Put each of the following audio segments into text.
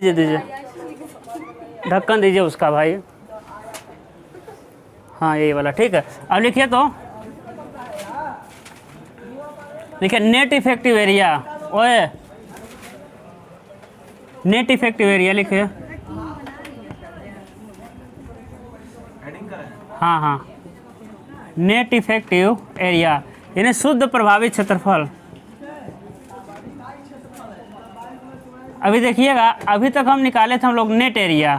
दीजिए दीजिए, ढक्कन दीजिए उसका भाई। हाँ यही वाला ठीक है। अब लिखिए तो, लिखिए नेट इफेक्टिव एरिया। ओए नेट इफेक्टिव एरिया लिखिए। हाँ हाँ, नेट इफेक्टिव एरिया यानी शुद्ध प्रभावित क्षेत्रफल। अभी देखिएगा, अभी तक हम निकाले थे हम लोग नेट एरिया,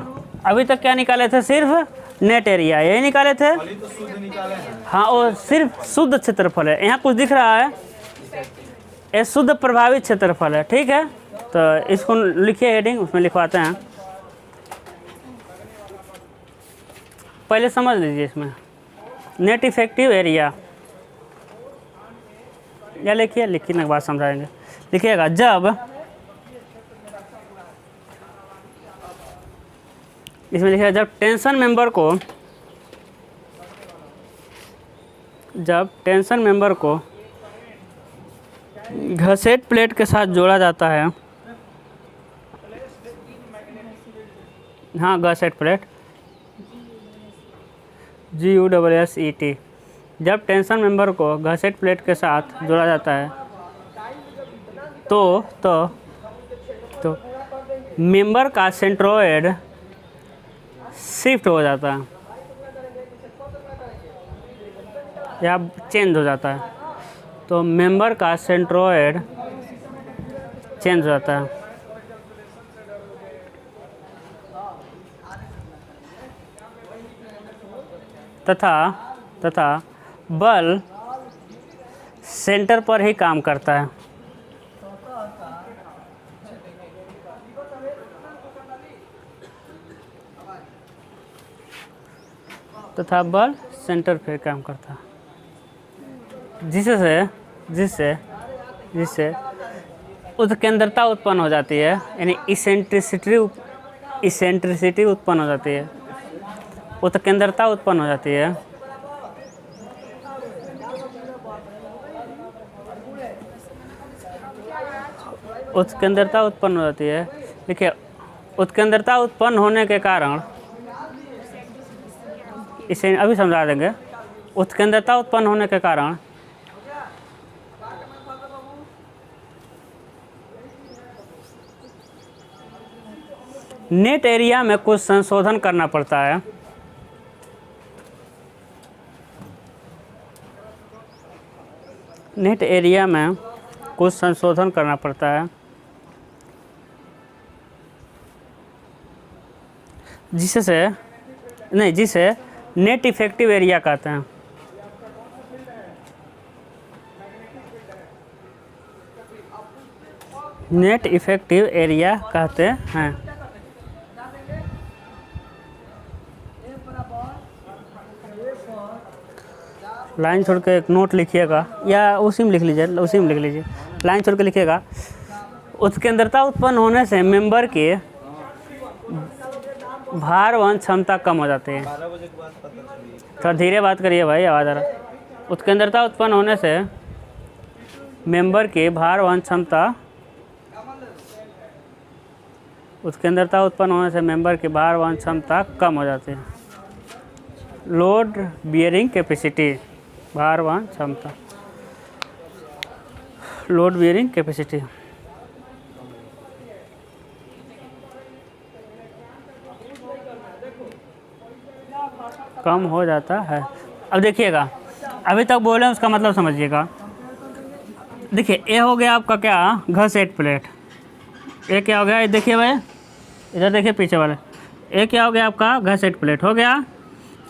अभी तक क्या निकाले थे? सिर्फ नेट एरिया, यही निकाले थे। हाँ, वो सिर्फ शुद्ध क्षेत्रफल है। यहाँ कुछ दिख रहा है, ये शुद्ध प्रभावित क्षेत्रफल है, ठीक है। तो इसको लिखिए हेडिंग, उसमें लिखवाते हैं। पहले समझ लीजिए इसमें नेट इफेक्टिव एरिया, या लिखिए, लिखने के बाद समझाएंगे। लिखिएगा, जब इसमें लिखिएगा, जब टेंशन मेंबर को घसेट प्लेट के साथ जोड़ा जाता है। हाँ, घसेट प्लेट, GUSSET। जब टेंशन मेंबर को घसेट प्लेट के साथ जोड़ा जाता है तो मेंबर का सेंट्रोइड शिफ्ट हो जाता है या चेंज हो जाता है। तो मेंबर का सेंट्रोइड चेंज हो जाता है। तथा बल सेंटर पर ही काम करता है। तथा बल सेंटर पर काम करता है, जिससे उत्केंद्रता उत्पन्न हो जाती है, यानी इसेंट्रिसिटी उत्पन्न हो जाती है, उत्केंद्रता उत्पन्न हो जाती है। उत्केंद्रता उत्पन्न हो जाती है। देखिए, उत्केंद्रता उत्पन्न होने के कारण, इसे अभी समझा देंगे। उत्केंद्रता उत्पन्न होने के कारण नेट एरिया में कुछ संशोधन करना पड़ता है। नेट एरिया में कुछ संशोधन करना पड़ता है, जिसे नेट इफेक्टिव एरिया कहते हैं। नेट इफेक्टिव एरिया कहते हैं। लाइन छोड़ के एक नोट लिखिएगा, या उसी में लिख लीजिए, लाइन छोड़ के लिखिएगा। उत्केंद्रता उत्पन्न होने से मेंबर के भार वहन क्षमता कम हो जाती है। थोड़ा धीरे बात करिए भाई, आवाज़ आ रहा। उत्केंद्रता उत्पन्न होने से मेंबर के भार वहन क्षमता कम हो जाती है। लोड बियरिंग कैपेसिटी, भार वहन क्षमता, लोड बियरिंग कैपेसिटी कम हो जाता है। अब देखिएगा, अभी तक बोले उसका मतलब समझिएगा। देखिए, ये हो गया आपका क्या, घसेट प्लेट। ये क्या हो गया, ये देखिए भाई, इधर देखिए पीछे वाले। ये क्या हो गया आपका, घसेट प्लेट हो गया।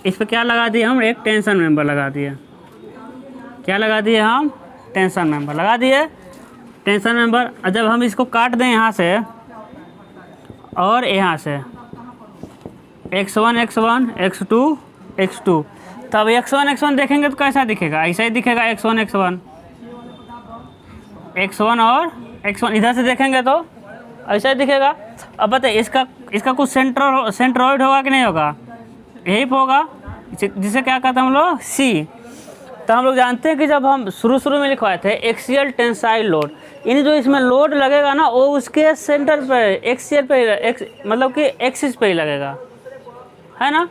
इस पर क्या लगा दिए हम, एक टेंशन मेंबर लगा दिए। क्या लगा दिए हम, टेंशन मेंबर लगा दिए। टेंशन मेंबर, जब हम इसको काट दें यहाँ से और यहाँ से, x1 x1 x2 x2, तब x1 x1 देखेंगे तो कैसा दिखेगा, ऐसा ही दिखेगा। x1 x1 और x1 इधर से देखेंगे तो ऐसा ही दिखेगा। अब बताइए, इसका कुछ सेंट्रोइड होगा कि नहीं होगा, यही होगा, जिसे क्या कहते हैं हम लोग, C। तो हम लोग जानते हैं कि जब हम शुरू में लिखवाए थे एक्सियल टेंसाइल लोड, यानी जो इसमें लोड लगेगा ना वो उसके सेंटर पे एक्सियल पे मतलब कि एक्सिस पे ही लगेगा, है ना।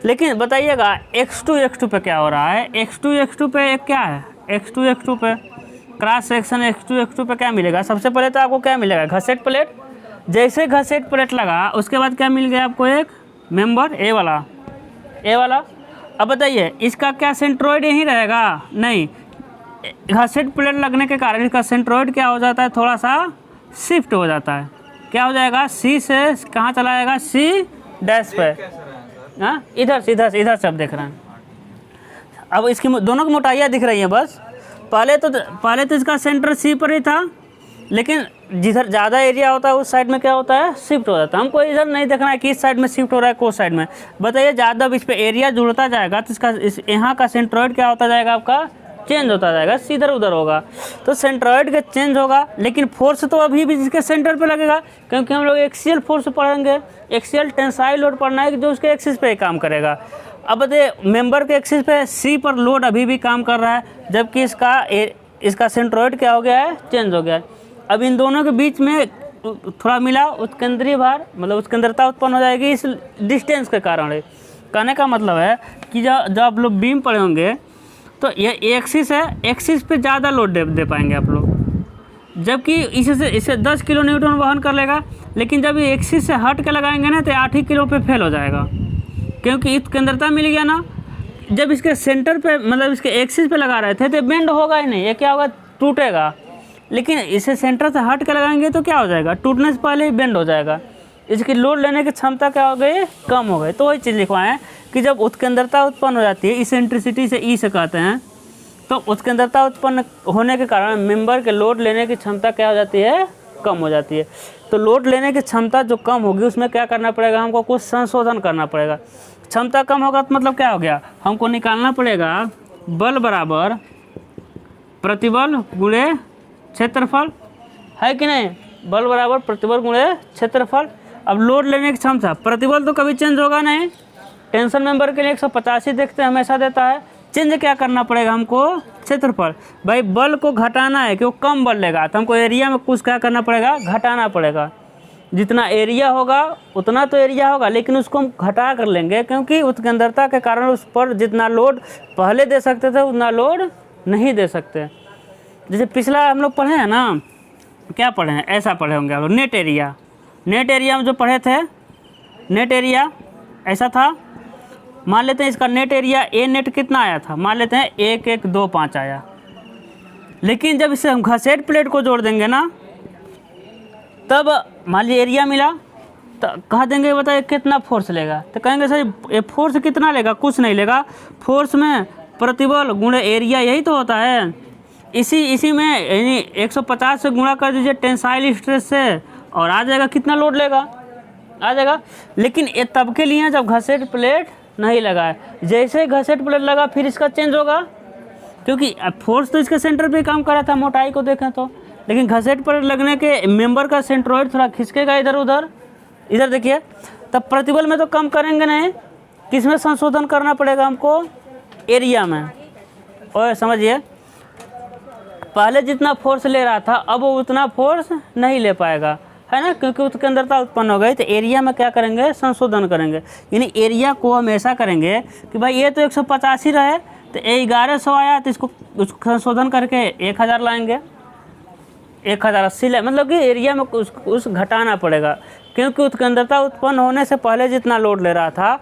लेकिन बताइएगा x2 पे क्या हो रहा है, x2 पे एक क्या है, x2 पे क्रॉस सेक्शन x2 पे क्या मिलेगा, सबसे पहले तो आपको क्या मिलेगा, घसेट प्लेट। जैसे घसेट प्लेट लगा उसके बाद क्या मिल गया आपको, एक मेंबर ए वाला। अब बताइए इसका क्या सेंट्रोइड यहीं रहेगा, नहीं, घसेट प्लेट लगने के कारण इसका सेंट्रोइड क्या हो जाता है, थोड़ा सा शिफ्ट हो जाता है। क्या हो जाएगा, सी से कहाँ चला जाएगा, सी डैश पे, हाँ इधर से आप देख रहे हैं। अब इसकी दोनों की मोटाइयाँ दिख रही हैं बस। पहले तो इसका सेंटर सी पर ही था, लेकिन जिधर ज़्यादा एरिया होता है उस साइड में क्या होता है, शिफ्ट हो जाता है। हमको इधर नहीं देखना है किस साइड में शिफ्ट हो रहा है, किस साइड में। बताइए ज़्यादा इस पर एरिया जुड़ता जाएगा तो इसका यहाँ का सेंट्रोइड क्या होता जाएगा, आपका चेंज होता जाएगा, इधर उधर होगा। तो सेंट्रोइड का चेंज होगा, लेकिन फोर्स तो अभी भी इसके सेंटर पे लगेगा, क्योंकि हम लोग एक्सियल फोर्स पढ़ेंगे। एक्सियल टेंसाइल लोड पढ़ना है कि जो उसके एक्सिस पे काम करेगा। अब बताइए मेंबर के एक्सिस पे सी पर लोड अभी भी काम कर रहा है, जबकि इसका सेंट्रोइड क्या हो गया है, चेंज हो गया है। अब इन दोनों के बीच में थोड़ा मिला उत्केंद्रीय भार, मतलब उत्केंद्रता उत्पन्न हो जाएगी इस डिस्टेंस के कारण है। कहने का मतलब है कि जब आप लोग बीम पढ़े होंगे तो ये एक्सिस है, एक्सिस पे ज़्यादा लोड दे पाएंगे आप लोग, जबकि इसे 10 किलो न्यूटन वहन कर लेगा। लेकिन जब ये एक्सिस से हट के लगाएंगे ना तो 8 ही किलो पे फेल हो जाएगा, क्योंकि उत्केंद्रता मिल गया ना। जब इसके सेंटर पे मतलब इसके एक्सिस पे लगा रहे थे तो बेंड होगा ही नहीं, ये क्या होगा, टूटेगा। लेकिन इसे सेंटर से हट के लगाएंगे तो क्या हो जाएगा, टूटने से पहले ही बेंड हो जाएगा। इसकी लोड लेने की क्षमता क्या हो गई, कम हो गई। तो वही चीज़ लिखवाएं कि जब उत्केंद्रता उत्पन्न हो जाती है, इसेंट्रिसिटी से ई से कहते हैं, तो उत्केंद्रता उत्पन्न होने के कारण मेंबर के लोड लेने की क्षमता क्या हो जाती है, कम हो जाती है। तो लोड लेने की क्षमता जो कम होगी उसमें क्या करना पड़ेगा, हमको कुछ संशोधन करना पड़ेगा। क्षमता कम होगा तो मतलब क्या हो गया, हमको निकालना पड़ेगा बल बराबर प्रतिबल गुणे क्षेत्रफल, है कि नहीं, बल बराबर प्रतिबल गुणे क्षेत्रफल। अब लोड लेने की क्षमता, प्रतिबल तो कभी चेंज होगा नहीं, टेंशन मेंबर के लिए 185 देखते हैं हमेशा देता है। चेंज क्या करना पड़ेगा हमको, क्षेत्रफल। भाई बल को घटाना है कि वो कम बल लेगा, तो हमको एरिया में कुछ क्या करना पड़ेगा, घटाना पड़ेगा। जितना एरिया होगा उतना तो एरिया होगा, लेकिन उसको हम घटा कर लेंगे, क्योंकि उत्केंद्रता के कारण उस पर जितना लोड पहले दे सकते थे उतना लोड नहीं दे सकते। जैसे पिछला हम लोग पढ़े हैं ना, क्या पढ़े हैं, ऐसा पढ़े होंगे आप लोग, नेट एरिया में जो पढ़े थे, नेट एरिया ऐसा था। मान लेते हैं इसका नेट एरिया ए नेट कितना आया था, मान लेते हैं 1125 आया। लेकिन जब इसे हम घसेट प्लेट को जोड़ देंगे ना, तब मान लीजिए एरिया मिला, तो कह देंगे बताइए कितना फोर्स लेगा, तो कहेंगे सर ये फोर्स कितना लेगा, कुछ नहीं लेगा। फोर्स में प्रतिबल गुणे एरिया यही तो होता है। इसी में यानी 150 से गुणा कर दीजिए टेंसाइल स्ट्रेस से, और आ जाएगा कितना लोड लेगा, आ जाएगा। लेकिन ये तब के लिए जब घसेट प्लेट नहीं लगा है। जैसे घसेट प्लेट लगा फिर इसका चेंज होगा, क्योंकि फोर्स तो इसके सेंटर पे काम कर रहा था, मोटाई को देखें तो। लेकिन घसेट प्लेट लगने के मेंबर का सेंट्रोइड थोड़ा खिसकेगा इधर उधर, इधर देखिए। तब प्रतिबल में तो कम करेंगे नहीं, किस में संशोधन करना पड़ेगा हमको, एरिया में। और समझिए पहले जितना फोर्स ले रहा था अब वो उतना फोर्स नहीं ले पाएगा, है ना, क्योंकि उत्केंद्रता उत्पन्न हो गई। तो एरिया में क्या करेंगे, संशोधन करेंगे। यानी एरिया को हम ऐसा करेंगे कि भाई ये तो 185 रहे, तो 1100 आया, तो इसको संशोधन करके 1000 लाएंगे, 1080 लाए, मतलब कि एरिया में उस घटाना पड़ेगा, क्योंकि उत्केंद्रता उत्पन्न होने से पहले जितना लोड ले रहा था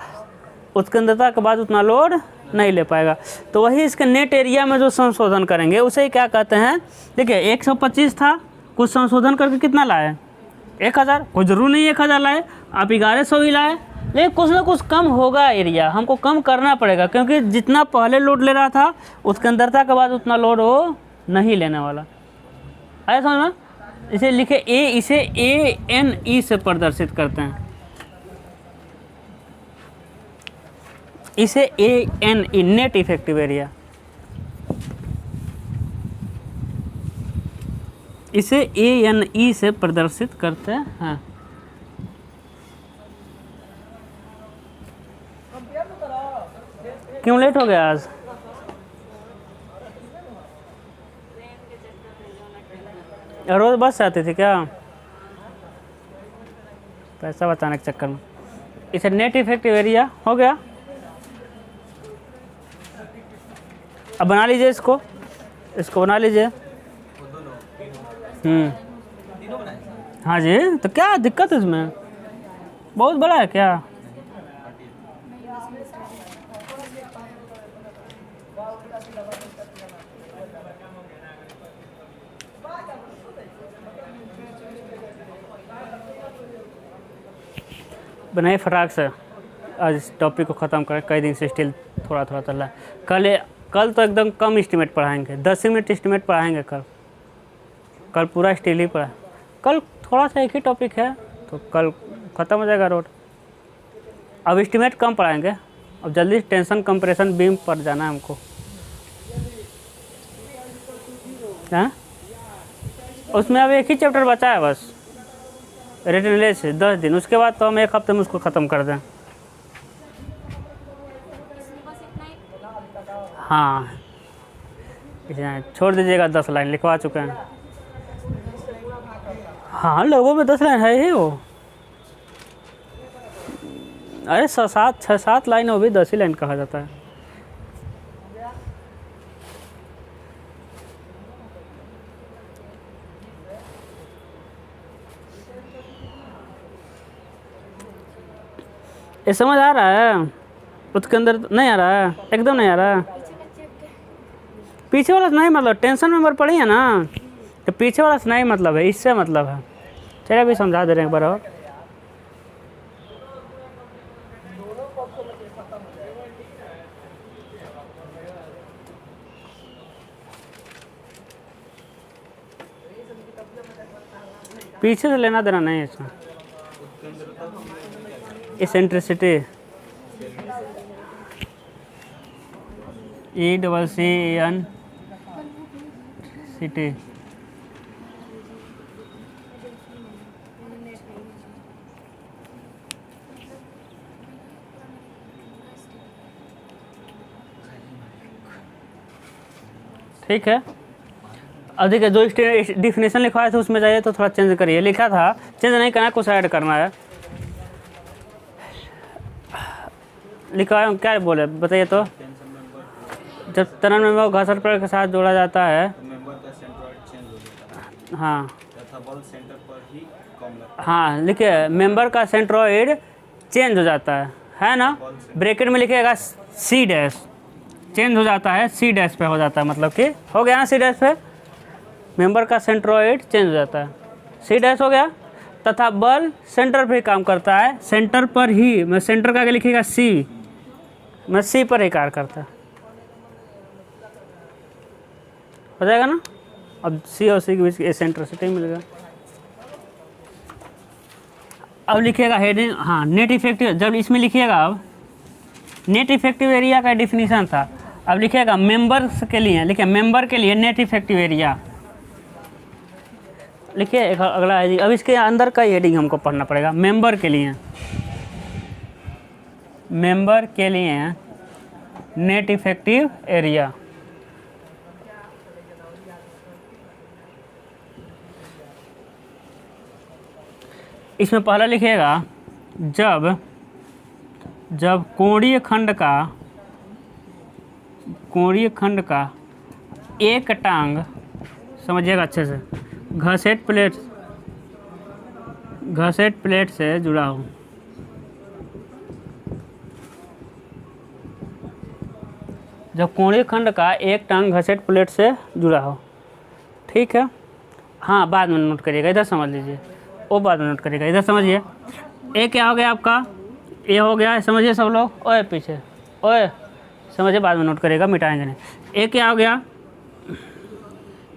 उत्केंद्रता के बाद उतना लोड नहीं ले पाएगा। तो वही इसके नेट एरिया में जो संशोधन करेंगे उसे ही क्या कहते हैं। देखिए 125 था, कुछ संशोधन करके कितना लाए, 1000। कोई जरूर नहीं 1000 लाए, आप 1100 ही लाए, लेकिन कुछ ना कुछ कम होगा एरिया, हमको कम करना पड़ेगा, क्योंकि जितना पहले लोड ले रहा था उत्केंद्रता के बाद उतना लोड वो नहीं लेने वाला। आया समझ में। इसे लिखे ए, इसे ANE से प्रदर्शित करते हैं, इसे ANE नेट इफेक्टिव एरिया, इसे ANE से प्रदर्शित करते हैं। क्यों लेट हो गया आज, रोज़ बस से आती थी क्या? पैसा बचाने के चक्कर में। इसे नेट इफेक्टिव एरिया हो गया। अब बना लीजिए इसको बना लीजिए। हाँ जी, तो क्या दिक्कत है इसमें? बहुत बड़ा है क्या? बनाइए फटाक से, आज इस टॉपिक को ख़त्म करें। कई दिन से स्टिल थोड़ा थोड़ा चल रहा है। कल तो एकदम कम एस्टीमेट पढ़ाएंगे, 10 मिनट एस्टीमेट पढ़ाएंगे कल पूरा स्टिल ही पढ़ा। कल थोड़ा सा एक ही टॉपिक है तो कल ख़त्म हो जाएगा रोड। अब एस्टीमेट कम पढ़ाएंगे, अब जल्दी टेंशन कंप्रेशन बीम पर जाना है हमको। हाँ, उसमें अब एक ही चैप्टर बचा है बस, रिटर्नलेस से 10 दिन। उसके बाद तो हम एक हफ्ते में उसको ख़त्म कर दें। हाँ, छोड़ दीजिएगा, 10 लाइन लिखवा चुके हैं। हाँ, लोगों में 10 लाइन है ही वो। अरे 6-7 लाइन वो भी 10 ही लाइन कहा जाता है। ये समझ आ रहा है? उसके अंदर नहीं आ रहा है, एकदम नहीं आ रहा है। पीछे वाला से नहीं मतलब, टेंशन मेंबर पढ़ी है ना, तो पीछे वाला से नहीं मतलब है, इससे मतलब है। चलिए अभी समझा दे रहे हैं एक बार और। पीछे से लेना देना नहीं है इसमें। Eccentricity ECCN city. ठीक है, अब देखिए जो डिफिनेशन लिखवाया था उसमें जाइए तो थोड़ा चेंज करिए। लिखा था, चेंज नहीं करना, कुछ ऐड करना है। लिखवाया क्या बोले बताइए तो? जब तरल मेंबर घर्षण प्लेट के साथ जोड़ा जाता है, हाँ हाँ, लिखिए मेंबर का सेंट्रोइड चेंज हो जाता है ना। ब्रैकेट में लिखिएगा C डैश, चेंज हो जाता है C डैश पे हो जाता है, मतलब कि हो गया ना। C डैश पे मेंबर का सेंट्रोइड चेंज हो जाता है, C डैश हो गया। तथा बल सेंटर पर ही काम करता है, सेंटर पर ही, मैं सेंटर का आगे लिखिएगा C, मैं C पर ही कार्य करता है, हो जाएगा ना। अब C और C के बीच एसेंट्रिसिटी मिल गया। अब लिखिएगा हेडिंग, हाँ नेट इफेक्टिव, जब इसमें लिखिएगा अब नेट इफेक्टिव एरिया का डिफिनीशन था, अब लिखिएगा मेंबर्स के लिए, लिखिए मेंबर के लिए नेट इफेक्टिव एरिया लिखिए। अगला हेडिंग, अब इसके अंदर का हेडिंग हमको पढ़ना पड़ेगा। मेंबर के लिए, मेंबर के लिए नेट इफेक्टिव एरिया। इसमें पहला लिखिएगा जब कोणीय खंड का एक टांग, समझिएगा अच्छे से, घसेट प्लेट से जुड़ा हो। जब कोणीय खंड का एक टांग घसेट प्लेट से जुड़ा हो, ठीक है। हाँ, बाद में नोट करिएगा, इधर समझ लीजिए, वो बाद में नोट करिएगा, इधर समझिए। ए क्या हो गया आपका? ए हो गया, समझिए सब लोग। ओए पीछे, ओए समझिए, बाद में नोट करिएगा, मिटाएंगे नहीं। ए क्या हो गया?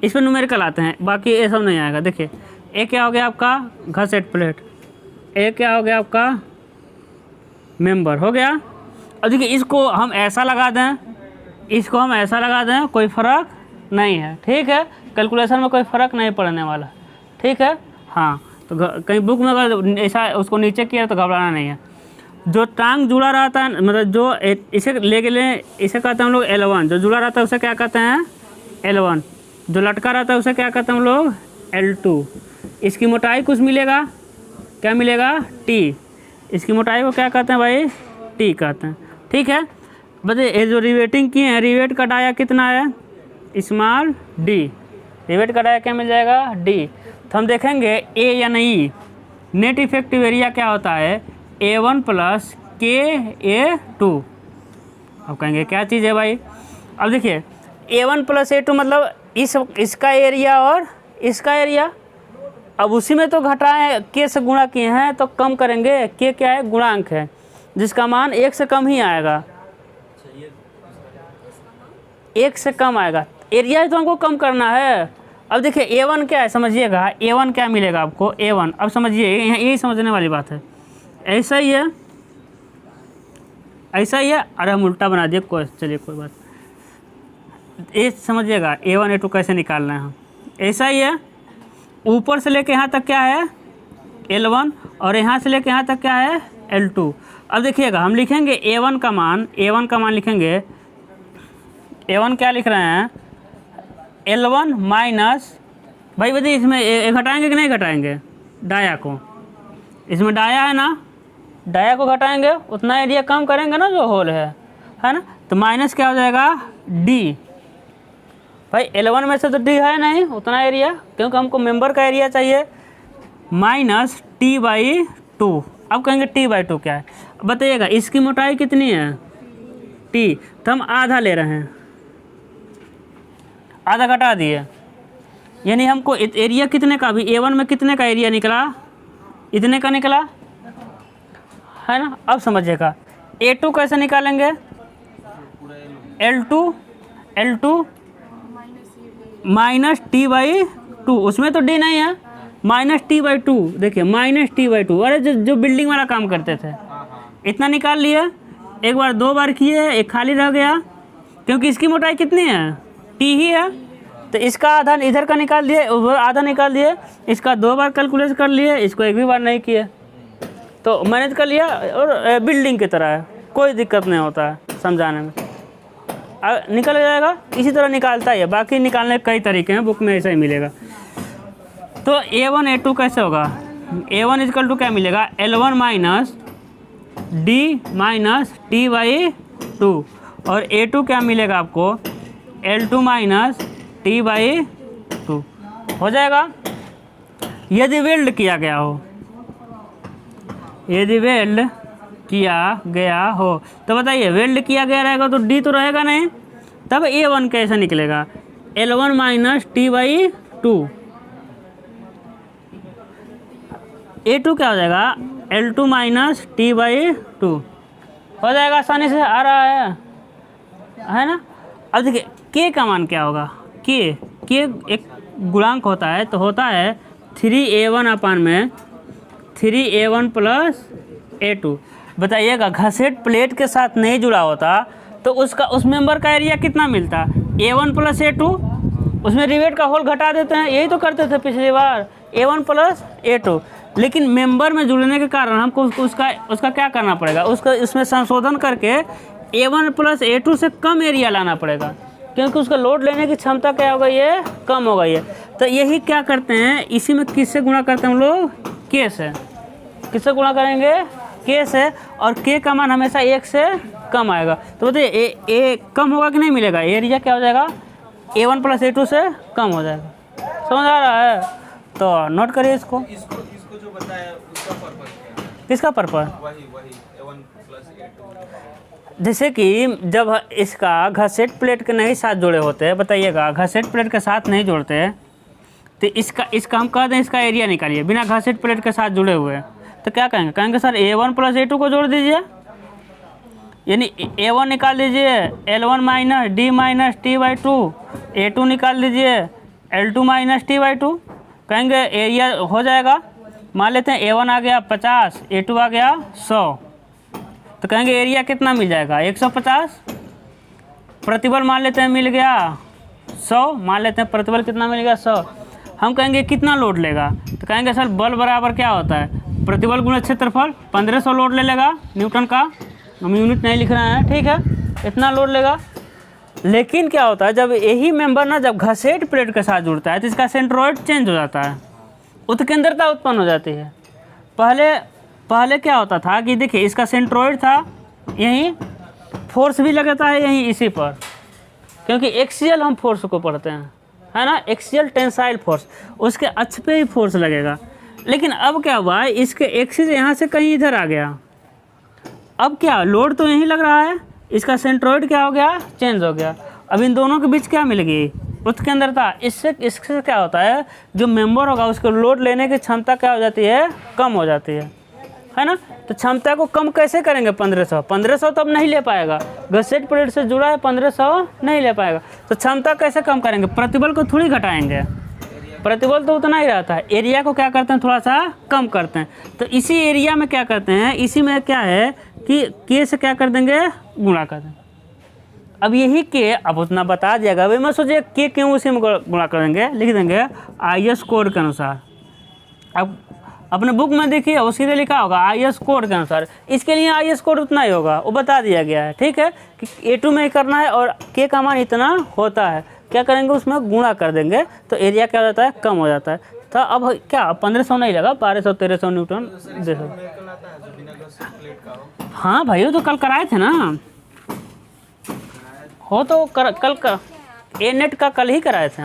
इसमें न्यूमेरिकल आते हैं, बाकी ये सब नहीं आएगा। देखिए ए क्या हो गया आपका? घसेट प्लेट। ए क्या हो गया आपका? मेंबर हो गया। अब देखिए इसको हम ऐसा लगा दें, इसको हम ऐसा लगा दें, कोई फ़र्क नहीं है, ठीक है। कैलकुलेशन में कोई फ़र्क नहीं पड़ने वाला, ठीक है। हाँ, तो कहीं बुक में अगर ऐसा उसको नीचे किया तो घबराना नहीं है। जो टांग जुड़ा रहता है, मतलब जो इसे इसे कहते हैं हम लोग L1। जो जुड़ा रहता है उसे क्या कहते हैं? L1। जो लटका रहता है उसे क्या कहते हैं हम लोग? L2। इसकी मोटाई कुछ मिलेगा, क्या मिलेगा, T। इसकी मोटाई को क्या कहते हैं भाई, T कहते हैं। ठीक है, बताइए ये जो रिवेटिंग किए हैं, रिवेट का डाया कितना है, स्मॉल d। रिवेट का डाया क्या मिल जाएगा, D। तो हम देखेंगे A या नहीं, नेट इफेक्टिव एरिया क्या होता है, A1 प्लस KA2। अब कहेंगे क्या चीज़ है भाई। अब देखिए A1 प्लस A2 मतलब इसका एरिया और इसका एरिया। अब उसी में तो घटाएं, K से गुणा किए हैं तो कम करेंगे, K क्या है, गुणांक है जिसका मान 1 से कम ही आएगा, 1 से कम आएगा। एरिया तो हमको कम करना है। अब देखिए A1 क्या है समझिएगा, A1 क्या मिलेगा आपको, A1। अब समझिए यही समझने वाली बात है। ऐसा ही है, ऐसा ही है। अरे हम उल्टा बना दिए, चलिए कोई बात, ये समझिएगा A1 A2 कैसे निकालना है हम। ऐसा ही है, ऊपर से लेके यहाँ तक क्या है L1 और यहाँ से लेके यहाँ तक क्या है L2। अब देखिएगा हम लिखेंगे A1 का मान लिखेंगे, A1 क्या लिख रहे हैं, L1 माइनस, भाई बताइए इसमें घटाएंगे कि नहीं घटाएंगे, डाया को, इसमें डाया है ना, डाया को घटाएंगे उतना एरिया कम करेंगे ना जो होल है ना। तो माइनस क्या हो जाएगा, D। भाई L1 में से तो D है नहीं उतना एरिया, क्योंकि हमको मेंबर का एरिया चाहिए, माइनस T/2। अब कहेंगे T/2 क्या है, बताइएगा इसकी मोटाई कितनी है, T। तो हम आधा ले रहे हैं, आधा घटा दिए, यानी हमको एरिया कितने का, अभी A1 में कितने का एरिया निकला, इतने का निकला है ना। अब समझिएगा A2 कैसे निकालेंगे, L2 माइनस T/2, उसमें तो D नहीं है, माइनस T/2। देखिए माइनस T/2, अरे जो बिल्डिंग वाला काम करते थे, इतना निकाल लिए, एक बार 2 बार किए, एक खाली रह गया, क्योंकि इसकी मोटाई कितनी है, T ही है। तो इसका आधा इधर का निकाल दिए, आधा निकाल दिए, इसका 2 बार कैलकुलेट कर लिए, इसको एक भी बार नहीं किए, तो मैनेज कर लिया। और बिल्डिंग की तरह है, कोई दिक्कत नहीं होता है समझाने में, निकल जाएगा। इसी तरह निकालता है, बाकी निकालने के कई तरीके हैं, बुक में ऐसा ही मिलेगा। तो A1 A2 कैसे होगा, A1 इक्वल टू क्या मिलेगा, L1 minus D minus T/2, और A2 क्या मिलेगा आपको, L2 माइनस T/2 हो जाएगा। यदि वेल्ड किया गया हो, यदि वेल्ड किया गया हो तो बताइए, वेल्ड किया गया रहेगा तो D तो रहेगा नहीं, तब A1 कैसे निकलेगा, L1 माइनस T/2। A2 क्या हो जाएगा, L2 माइनस T/2 हो जाएगा, आसानी से आ रहा है ना। अब देखिए K का मान क्या होगा, K एक गुणांक होता है, तो होता है 3A1 अपान में 3A1 प्लस A2। बताइएगा घसेट प्लेट के साथ नहीं जुड़ा होता तो उस मेंबर का एरिया कितना मिलता, A1 प्लस A2। उसमें रिवेट का होल घटा देते हैं, यही तो करते थे पिछली बार, A1 प्लस A2। लेकिन मेंबर में जुड़ने के कारण हमको उसका क्या करना पड़ेगा, इसमें संशोधन करके A1 प्लस A2 से कम एरिया लाना पड़ेगा, क्योंकि उसका लोड लेने की क्षमता क्या हो गई है, कम हो गई है। तो यही क्या करते हैं, इसी में किससे गुणा करते हैं हम लोग, K से। किससे गुणा करेंगे, K से, और K का मान हमेशा 1 से कम आएगा। तो बताइए A कम होगा कि नहीं मिलेगा, एरिया क्या हो जाएगा, A1 प्लस A2 से कम हो जाएगा। समझ आ रहा है, तो नोट करिए इसको जो बताया उसका पर्पस क्या है? किसका पर्पस, वही A1 प्लस A2। जैसे कि जब इसका घसेट प्लेट के नहीं साथ जुड़े होते हैं, बताइएगा घसेट प्लेट के साथ नहीं जोड़ते, तो इसका हम कह दें इसका एरिया निकालिए बिना घसेट प्लेट के साथ जुड़े हुए, तो क्या कहेंगे सर A1 प्लस A2 को जोड़ दीजिए, यानी A1 निकाल दीजिए L1 minus D minus T/2, A2 निकाल दीजिए L2 माइनस T/2। कहेंगे एरिया हो जाएगा, मान लेते हैं A1 आ गया 50, A2 आ गया 100, तो कहेंगे एरिया कितना मिल जाएगा, 150। प्रतिबल मान लेते हैं मिल गया 100, मान लेते हैं प्रतिबल कितना मिल गया 100। हम कहेंगे कितना लोड लेगा, तो कहेंगे सर बल बराबर क्या होता है, प्रतिबल गुणा क्षेत्रफल, 1500 लोड ले लेगा न्यूटन का, हम यूनिट नहीं लिख रहे हैं, ठीक है, इतना लोड लेगा। लेकिन क्या होता है जब यही मेंबर ना जब घसेट प्लेट के साथ जुड़ता है तो इसका सेंट्रोइड चेंज हो जाता है, उत्केंद्रता उत्पन्न हो जाती है। पहले पहले क्या होता था कि देखिए इसका सेंट्रोइड था यहीं, फोर्स भी लगता है यहीं इसी पर, क्योंकि एक्सियल हम फोर्स को पढ़ते हैं, है ना, एक्सियल टेंसाइल फोर्स, उसके अक्ष पे ही फोर्स लगेगा। लेकिन अब क्या हुआ है, इसके एक्सिस यहाँ से कहीं इधर आ गया, अब क्या लोड तो यहीं लग रहा है, इसका सेंट्रोइड क्या हो गया, चेंज हो गया। अब इन दोनों के बीच क्या मिल गई, उत्केंद्रता। इससे क्या होता है जो मेंबर होगा उसको लोड लेने की क्षमता क्या हो जाती है, कम हो जाती है ना। तो क्षमता को कम कैसे करेंगे, 1500 तो अब नहीं ले पाएगा, घसेट प्लेट से जुड़ा है, 1500 नहीं ले पाएगा। तो क्षमता कैसे कम करेंगे, प्रतिबल को थोड़ी घटाएंगे, प्रतिबल तो उतना ही रहता है, एरिया को क्या करते हैं थोड़ा सा कम करते हैं। तो इसी एरिया में क्या करते हैं, इसी में क्या है कि के से क्या कर देंगे, गुणा कर देंगे। अब यही के अब उतना बता दिएगा, अभी मैं सोचिए के क्यों उसी में गुणा कर देंगे, लिख देंगे IS कोड के अनुसार। अब अपने बुक में देखिए उसी से लिखा होगा IS कोड के अनुसार, इसके लिए IS कोड उतना ही होगा, वो बता दिया गया है, ठीक है, कि A2 में ही करना है और के का मान इतना होता है, क्या करेंगे उसमें गुणा कर देंगे तो एरिया क्या हो जाता है, कम हो जाता है। तो अब क्या 1500 नहीं लगा, 1200-1300 न्यूटन देखो। हाँ भाई वो तो कल कराए थे ना, हो तो कल का ए नेट का कल ही कराए थे।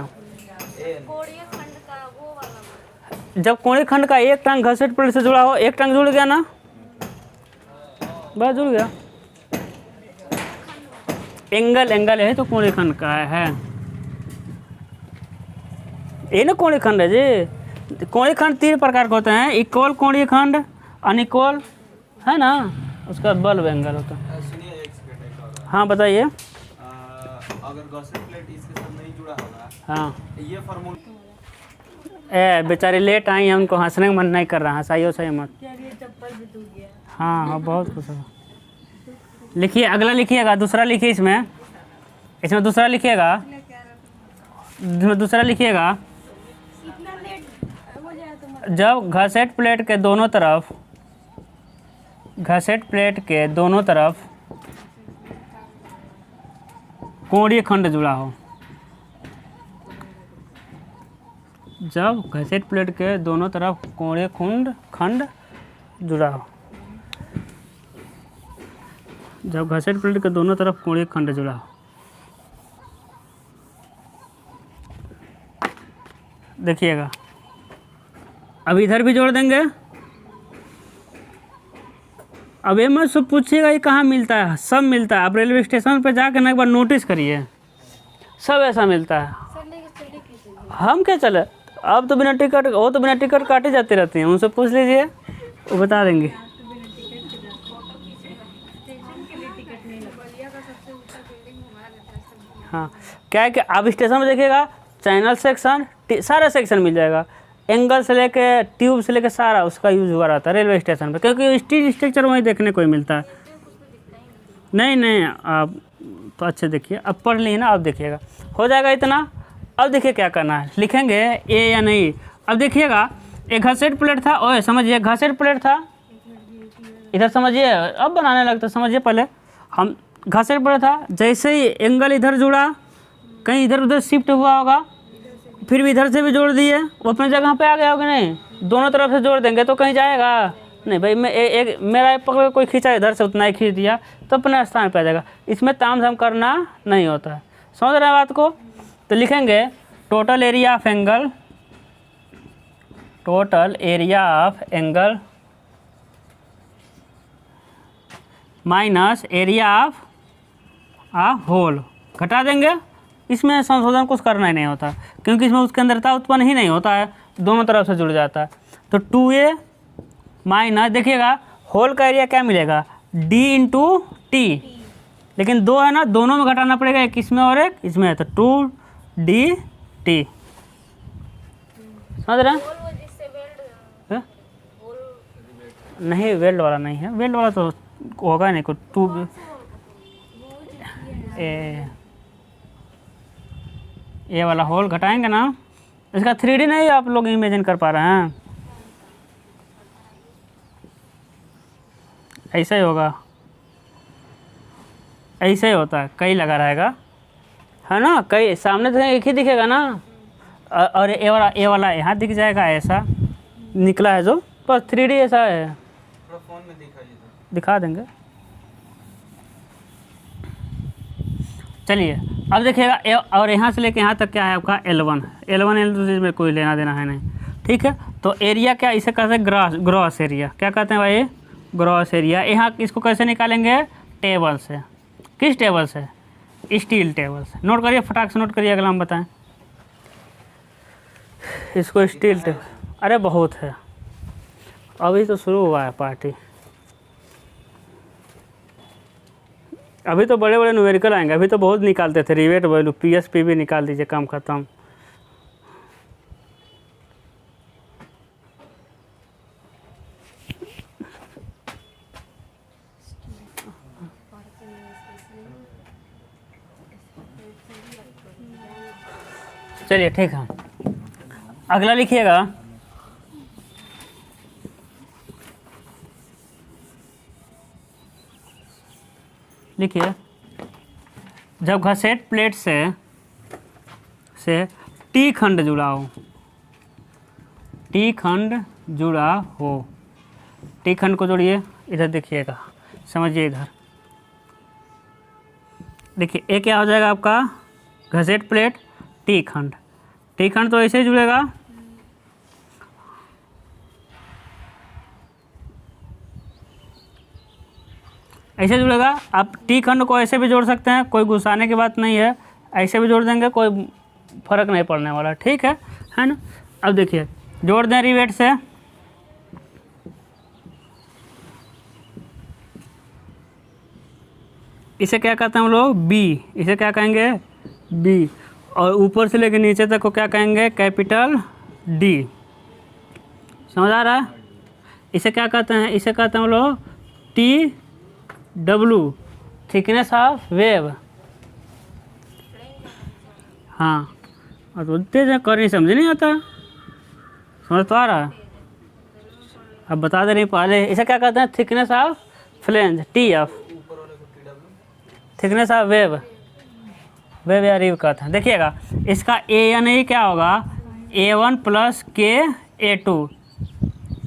जब कोणीय खंड का एक टंग घसेट प्लेट से जुड़ा हो, एक टंग जुड़ गया ना, बस जुड़ गया। एंगल है तो कोणीय खंड का है, ये ना कोणीय खंड है जी। कोणीय खंड 3 प्रकार के होते हैं, इक्वल कोणीय खंड, अनइक्वल, है ना, उसका बाद बल्ब एंगल होता है। सुनिए एक सेकंड, एक और हाँ बताइए। अगर घसेट प्लेट इसके साथ नहीं जुड़ा होगा, हाँ ये फार्मूला बेचारे लेट आई हैं, उनको हंसने का मन नहीं कर रहा है, सही हो सही मत। हाँ बहुत खुश हो। लिखिए अगला, लिखिएगा दूसरा, लिखिए इसमें दूसरा लिखिएगा, दूसरा लिखिएगा। जब घसेट प्लेट के दोनों तरफ कोणीय खंड जुड़ा हो, जब घसेट प्लेट के दोनों तरफ कोणीय खंड जुड़ा हो, जब घसेट प्लेट के दोनों तरफ कोणीय खंड जुड़ा हो, देखिएगा अब इधर भी जोड़ देंगे। अब ये मत सब पूछिएगा ये कहाँ मिलता है, सब मिलता है। आप रेलवे स्टेशन पे जाकर ना एक बार नोटिस करिए, सब ऐसा मिलता है। हम क्या चले, अब तो बिना टिकट, वो तो बिना टिकट काटे जाते रहते हैं, उनसे पूछ लीजिए वो बता देंगे। हाँ क्या है कि आप स्टेशन में देखिएगा चैनल सेक्शन, सारा सेक्शन मिल जाएगा, एंगल से लेके ट्यूब से लेके सारा उसका यूज हुआ रहता है रेलवे स्टेशन पे, क्योंकि स्टील स्ट्रक्चर वहीं देखने को ही मिलता है। नहीं आप तो अच्छे देखिए, अब पढ़ लिए ना, अब देखिएगा हो जाएगा इतना। अब देखिए क्या करना है, लिखेंगे ए या नहीं। अब देखिएगा एक घसेट प्लेट था, ओए समझिए घसेट प्लेट था, इधर समझिए, अब बनाने लगता समझिए। पहले हम घसेट प्लेट था, जैसे ही एंगल इधर जुड़ा, कहीं इधर उधर शिफ्ट हुआ होगा, फिर भी इधर से भी जोड़ दिए, वो अपने जगह पे आ गया होगा, नहीं दोनों तरफ से जोड़ देंगे तो कहीं जाएगा नहीं भाई। मैं एक मेरा पकड़ कोई खींचा इधर से, उतना ही खींच दिया तो अपने स्थान पे आ जाएगा। इसमें तामझाम करना नहीं होता है, समझ रहे हैं बात को। तो लिखेंगे total area of angle minus area of a hole, घटा देंगे। इसमें संशोधन कुछ करना ही नहीं होता, क्योंकि इसमें उत्केंद्रता उत्पन्न ही नहीं होता है, दोनों तरफ से जुड़ जाता है। तो 2a माइनस, देखिएगा होल का एरिया क्या मिलेगा, d इंटू टी, लेकिन 2 है ना, दोनों में घटाना पड़ेगा, एक इसमें और एक इसमें है, तो 2dt। समझ रहे हैं? नहीं वेल्ड वाला नहीं है, वेल्ड वाला तो होगा नहीं कोई। 2 ये वाला होल घटाएंगे ना, इसका 3D नहीं आप लोग इमेजिन कर पा रहे हैं, ऐसा ही होगा, ऐसे ही होता है, कई लगा रहेगा, है ना, कई सामने तो एक ही दिखेगा ना, और ए वाला यहाँ दिख जाएगा, ऐसा निकला है जो, पर 3D ऐसा है। थोड़ा फोन में दिखाइए तो। दिखा देंगे, चलिए अब देखिएगा। और यहाँ से लेके यहाँ तक क्या है आपका L1 L2 में कोई लेना देना है नहीं, ठीक है। तो एरिया क्या, इसे कहते हैं ग्रॉस एरिया। क्या कहते हैं भाई, ग्रॉस एरिया। यहाँ इसको कैसे निकालेंगे, टेबल से। किस टेबल से, स्टील टेबल से। नोट करिए, फटाक से नोट करिए, अगला हम बताएं इसको। स्टील टेबल, अरे बहुत है, अभी तो शुरू हुआ है पार्टी, अभी तो बड़े बड़े न्यूमेरिकल आएंगे। अभी तो बहुत निकालते थे, रिवेट वैल्यू, PSP भी निकाल दीजिए, काम खत्म। चलिए ठीक है, अगला लिखिएगा। लिखिए, जब घसेट प्लेट से टी खंड जुड़ा हो, टी खंड जुड़ा हो, टी खंड को जोड़िए। इधर देखिएगा, समझिए इधर देखिए, ये क्या हो जाएगा आपका, घसेट प्लेट टी खंड। टी खंड तो ऐसे ही जुड़ेगा, ऐसे जुड़ेगा। आप टी खंड को ऐसे भी जोड़ सकते हैं, कोई गुस्साने की बात नहीं है, ऐसे भी जोड़ देंगे, कोई फर्क नहीं पड़ने वाला, ठीक है ना। अब देखिए, जोड़ दें रिवेट से, इसे क्या कहते हैं हम लोग, बी। इसे क्या कहेंगे, बी। और ऊपर से लेकर नीचे तक को क्या कहेंगे, कैपिटल डी। समझ आ रहा है। इसे क्या कहते हैं, इसे कहते हैं हम लोग TW, थिकनेस ऑफ वेव। हाँ, और बोलते हैं कर नहीं, समझ नहीं आता, समझ तो आ रहा है। अब बता दे रही पहले, इसे क्या कहते हैं, thickness of flange, TF, thickness of wave, wave या रिव कहते हैं। देखिएगा, इसका AN क्या होगा, A1 + K A2।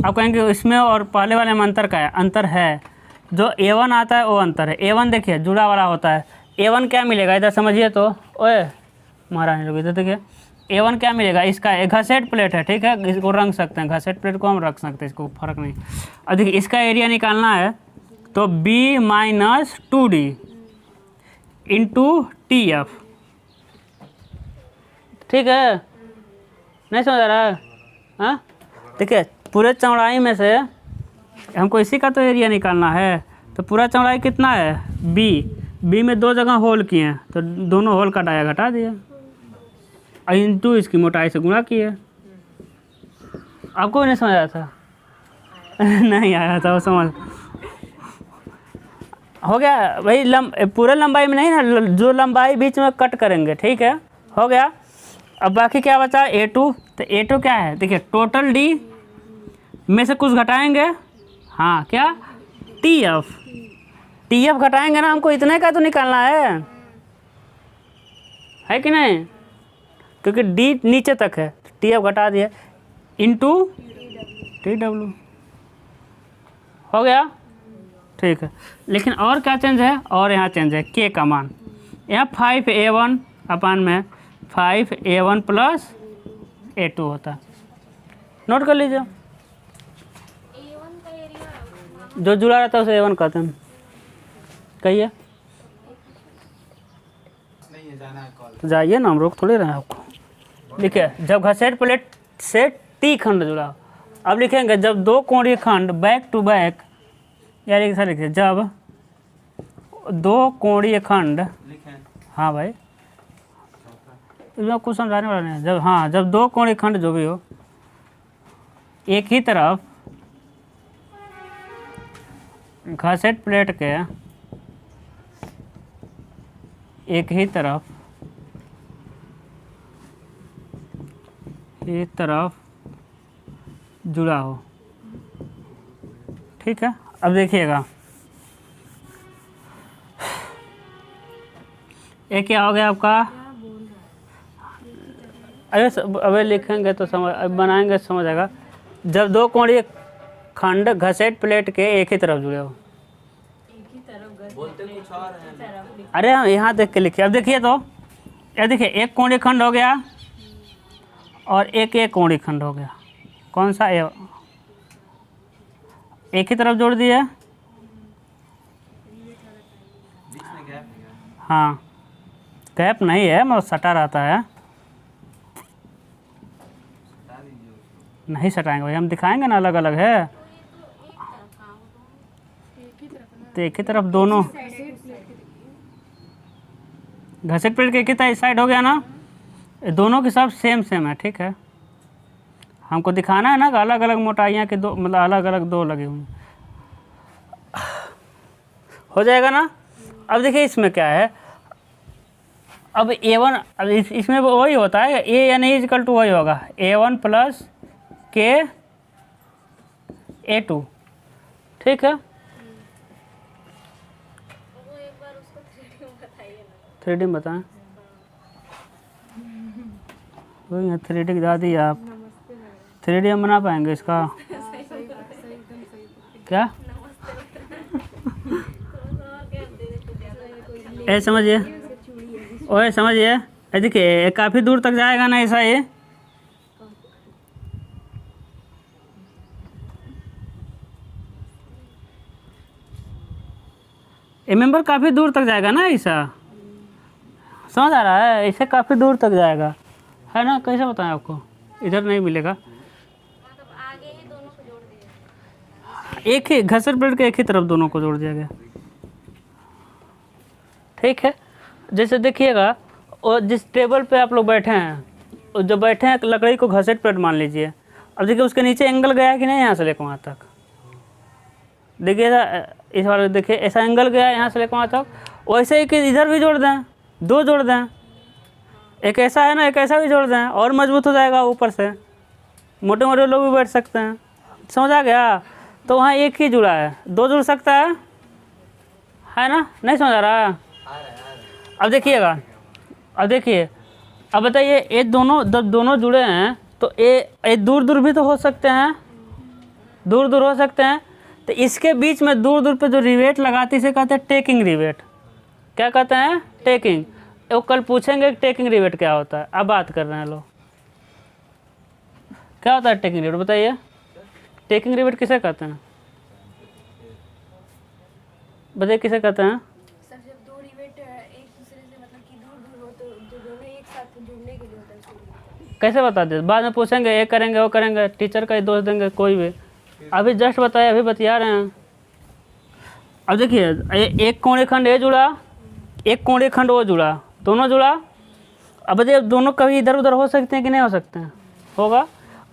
आप कहेंगे इसमें और पहले वाले में अंतर का है, अंतर है। जो A1 आता है वो अंतर है। A1 देखिए जुड़ा वाला होता है, A1 क्या मिलेगा, इधर समझिए तो, ओए महारानी लोग इधर देखिए, A1 क्या मिलेगा, इसका एक घसेट प्लेट है, ठीक है, इसको रख सकते हैं, घसेट प्लेट को हम रख सकते हैं, इसको फर्क नहीं। अब देखिए, इसका एरिया निकालना है तो B - 2D × TF, ठीक है, नहीं समझ आ रहा है। हाँ देखिए, पूरे चौड़ाई में से हमको इसी का तो एरिया निकालना है, तो पूरा चौड़ाई कितना है, बी में 2 जगह होल किए हैं, तो दोनों होल का डाया घटा दिया, इंटू इसकी मोटाई से गुणा किए। आपको भी नहीं समझ आया था नहीं आया था, वो समझ हो गया भाई। पूरे लंबाई में नहीं ना, जो लंबाई बीच में कट करेंगे, ठीक है, हो गया। अब बाकी क्या बचा, A2। तो A2 क्या है, देखिए, टोटल D में से कुछ घटाएंगे, हाँ क्या, TF घटाएंगे ना, हमको इतने का तो निकालना है कि नहीं, क्योंकि D नीचे तक है, TF घटा दिया, × TW, हो गया, ठीक है। लेकिन और क्या चेंज है, और यहाँ चेंज है, K का मान, यहाँ 5A1 अपान में 5A1 + A2 होता है। नोट कर लीजिए, जो जुड़ा रहता है उसे A1 कहते हैं। कहिए, तो जाइए ना, हम रोक थोड़े रहे हैं आपको। देखिए, जब घसेट प्लेट से टी खंड जुड़ा, अब लिखेंगे जब 2 कोणीय खंड बैक टू बैक, यार एक साथ लिखिए, जब 2 कोणीय खंड, हाँ भाई इसमें कुछ समझाने वाला नहीं है। जब, हाँ, जब 2 कोणीय खंड जो भी हो, एक ही तरफ घसेट प्लेट के एक ही तरफ जुड़ा हो, ठीक है। अब देखिएगा, ये क्या हो गया आपका, अबे लिखेंगे तो समझ, अब बनाएंगे तो समझ आएगा। जब दो कोणीय खंड घसेट प्लेट के एक ही तरफ जुड़े हो। बोलते कुछ और है। अरे हम यहाँ देख के लिखिए। अब देखिए तो ये देखिए, एक कोणीय खंड हो गया और एक कोणीय खंड हो गया। कौन सा? एक ही तरफ जोड़ दिए। बीच में गैप है। हाँ, गैप नहीं है, मतलब सटा रहता है। हटा दीजिए उसको। नहीं सटाएंगे भाई, हम दिखाएंगे ना अलग अलग है। तो एक ही तरफ दोनों घसेट प्लेट के एक ही साइड हो गया ना। ये दोनों के सब सेम सेम है, ठीक है। हमको दिखाना है ना कि अलग अलग मोटाइयाँ के दो, मतलब अलग अलग दो लगे हुए हो जाएगा ना। अब देखिए इसमें क्या है। अब A1, अब इसमें वही होता है, ए एन इजकल टू वही होगा A1 प्लस के A2, ठीक है। 3D में बताएं। वही है 3D की दादी आप। 3D हम बना पाएंगे इसका क्या? ऐसे समझिए, ओए समझिए, ये देखिए काफ़ी दूर तक जाएगा ना ऐसा। ये मेंबर काफ़ी दूर तक जाएगा ना ऐसा, समझ आ रहा है? ऐसे काफ़ी दूर तक जाएगा, है ना। कैसे बताएं आपको, इधर नहीं मिलेगा। एक ही घसर प्लेट के एक ही तरफ दोनों को जोड़ दिया गया, ठीक है। जैसे देखिएगा, और जिस टेबल पे आप लोग बैठे हैं, और जब बैठे हैं लकड़ी को घसेट प्लेट मान लीजिए। अब देखिए उसके नीचे एंगल गया कि नहीं, यहाँ से लेकर वहाँ तक। देखिए इस बार देखिए ऐसा एंगल गया यहाँ से लेकर वहाँ तक। वैसे ही कि इधर भी जोड़ दें, दो जोड़ दें, एक ऐसा है ना, एक ऐसा भी जोड़ दें, और मजबूत हो जाएगा। ऊपर से मोटे मोटे लोग भी बैठ सकते हैं, समझ आ गया। तो वहाँ एक ही जुड़ा है, दो जुड़ सकता है ना। नहीं समझ आ रहा? अब देखिएगा, अब देखिए, अब बताइए ये दोनों जब दोनों जुड़े हैं तो ये दूर दूर भी तो हो सकते हैं, दूर दूर हो सकते हैं। तो इसके बीच में दूर दूर पे जो रिवेट लगाते इसे कहते हैं टेकिंग रिवेट। क्या कहते हैं? टेकिंग। वो कल पूछेंगे कि टेकिंग रिवेट क्या होता है। अब बात कर रहे हैं लोग, क्या होता है टेकिंग रिवेट, बताइए। टेकिंग रिवेट किसे कहते हैं, बताइए किसे कहते हैं? सर जब दो रिवेट एक दूसरे से मतलब कि दूर दूर हो तो जो दोनों एक साथ जुड़ने के लिए होता है उसको। कैसे बता दे, बाद में पूछेंगे ये करेंगे वो करेंगे, टीचर का ही दोष देंगे कोई भी। अभी जस्ट बताया, अभी बतिया रहे हैं। अब देखिए एक कोणीय खंड ये जुड़ा, एक कोणीय खंड वो जुड़ा, दोनों जुड़ा। अब देखिए दोनों कभी इधर उधर हो सकते हैं कि नहीं हो सकते हैं? होगा।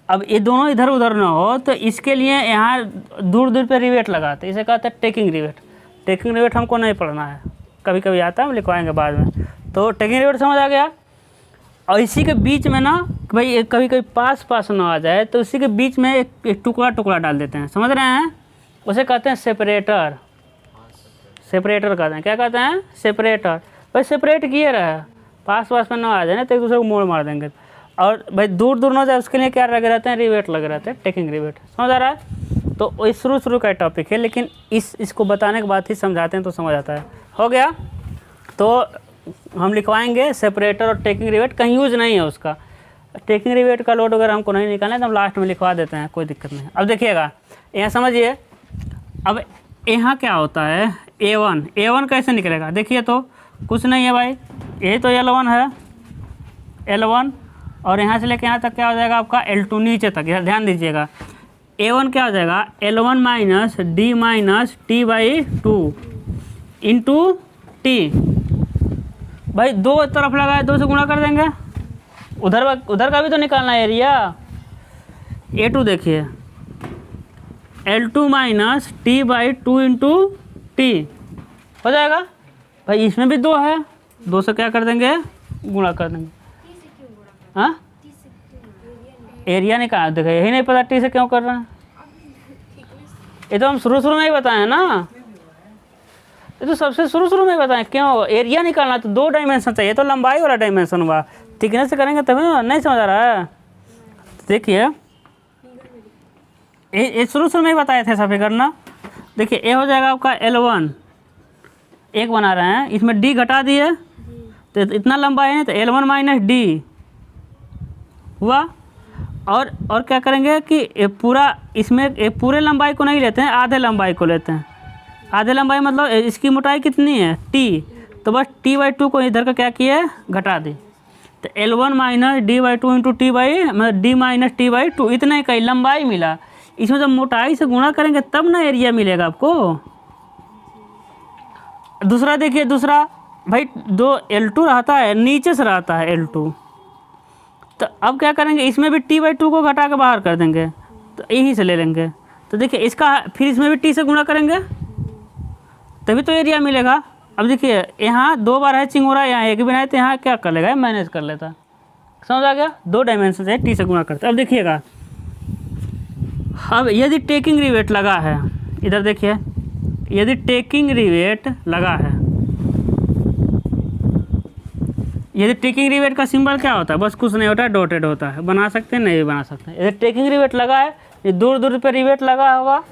अब ये दोनों इधर उधर ना हो तो इसके लिए यहाँ दूर दूर पे रिवेट लगाते, इसे कहते हैं टेकिंग रिवेट। टेकिंग रिवेट हमको नहीं पढ़ना है, कभी कभी आता है, हम लिखवाएंगे बाद में। तो टेकिंग रिवेट समझ आ गया। और इसी के बीच में ना भाई कभी कभी पास पास ना आ जाए तो इसी के बीच में एक टुकड़ा टुकड़ा डाल देते हैं, समझ रहे हैं? उसे कहते हैं सेपरेटर। सेपरेटर कहते हैं, क्या कहते हैं? सेपरेटर। भाई सेपरेट किए रहे, पास पास में ना आ जाए ना तो एक दूसरे को मोड़ मार देंगे। और भाई दूर दूर ना जाए उसके लिए क्या लगे रहते हैं? रिवेट लगे रहते हैं, टेकिंग रिवेट। समझ आ रहा है? तो वही शुरू का टॉपिक है, लेकिन इसको बताने के बाद ही समझाते हैं तो समझ आता है। हो गया। तो हम लिखवाएंगे सेपरेटर और टेकिंग रिवेट, कहीं यूज नहीं है उसका। टेकिंग रिवेट का लोड अगर हमको नहीं निकालना है तो हम लास्ट में लिखवा देते हैं, कोई दिक्कत नहीं। अब देखिएगा यहाँ समझिए, अब यहाँ क्या होता है? A1 कैसे निकलेगा? देखिए तो कुछ नहीं है भाई, यही तो L1 है, L1। और यहाँ से लेके यहाँ तक क्या हो जाएगा आपका? L2 नीचे तक। यहाँ ध्यान दीजिएगा, A1 क्या हो जाएगा? L1 minus D minus T/2 into T। भाई दो तरफ लगाए, दो से गुणा कर देंगे, उधर का भी तो निकालना है एरिया। A2 देखिए, L2 minus T/2 into T हो जाएगा। भाई इसमें भी दो है, दो से क्या कर देंगे? गुणा कर देंगे। हाँ, एरिया निकाल देखो, यही नहीं पता T से क्यों कर रहे हैं। ये तो हम शुरू में ही बताए हैं ना। ये तो सबसे शुरू शुरू में बताएं क्यों एरिया निकालना तो 2 डायमेंशन चाहिए, तो लंबाई वाला डायमेंशन हुआ, थिकनेस से करेंगे तभी ना, नहीं समझ आ रहा है। देखिए ये शुरू शुरू में ही बताए थे ऐसा फिर करना। देखिए ये हो जाएगा आपका L1, एक बना रहे हैं, इसमें D घटा दिए तो इतना लंबाई है, तो L1 माइनस D हुआ। और क्या करेंगे कि ये पूरा इसमें ये पूरे लंबाई को नहीं लेते हैं, आधे लंबाई को लेते हैं। आधे लंबाई मतलब इसकी मोटाई कितनी है T, तो बस T/2 को इधर का क्या किया है घटा दी, तो L1 minus D/2 into T by मतलब D माइनस T/2 इतना ही कहीं लंबाई मिला। इसमें जब मोटाई से गुणा करेंगे तब ना एरिया मिलेगा आपको। दूसरा देखिए, दूसरा भाई 2 L2 रहता है, नीचे से रहता है L2, तो अब क्या करेंगे इसमें भी T/2 को घटा के बाहर कर देंगे, तो यही से ले लेंगे। तो देखिए इसका फिर इसमें भी T से गुणा करेंगे तभी तो एरिया मिलेगा। अब देखिए यहाँ 2 बार है चिंगोरा, यहाँ एक भी नहीं, तो यहाँ क्या कर लेगा मैनेज कर लेता। समझ आ गया, 2 डायमेंशन है, T से गुणा करते। अब देखिएगा, अब यदि टेकिंग रिवेट लगा है, इधर देखिए यदि टेकिंग रिवेट लगा है, यदि टेकिंग रिवेट का सिंबल क्या होता है, बस कुछ नहीं होता है, डॉटेड होता है। बना सकते हैं, नहीं बना सकते हैं। यदि टेकिंग रिवेट लगा है, ये दूर दूर पे रिवेट लगा होगा,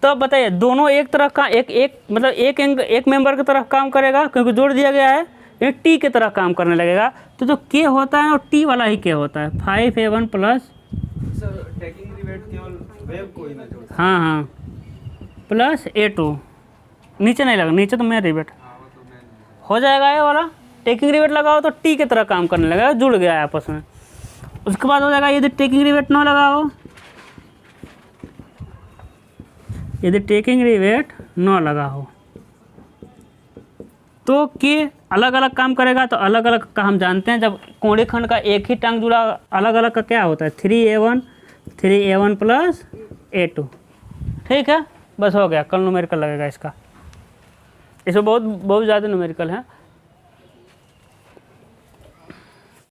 तो बताइए दोनों एक तरफ का एक मतलब एक मेंबर की तरफ काम करेगा, क्योंकि जोड़ दिया गया है, ये टी की तरह काम करने लगेगा। तो जो के होता है वो टी वाला ही के होता है, 5A1 plus sir taking rivet केवल वेव को ही ना जोड़। हाँ प्लस A2, नीचे नहीं लगा, नीचे तो मेन रिवेट वो तो मैं हो जाएगा। ये वाला टेकिंग रिवेट लगाओ तो टी की तरह काम करने लगेगा, जुड़ गया है आपस में। उसके बाद हो जाएगा यदि टेकिंग रिवेट ना लगाओ, यदि टेकिंग रिवेट ना लगा हो तो के अलग अलग काम करेगा। तो अलग अलग का हम जानते हैं, जब कोणे खंड का एक ही टांग जुड़ा, अलग अलग का क्या होता है 3A1 प्लस A2। ठीक है, बस हो गया। कल न्यूमेरिकल लगेगा इसका, इसमें बहुत ज़्यादा न्यूमेरिकल है।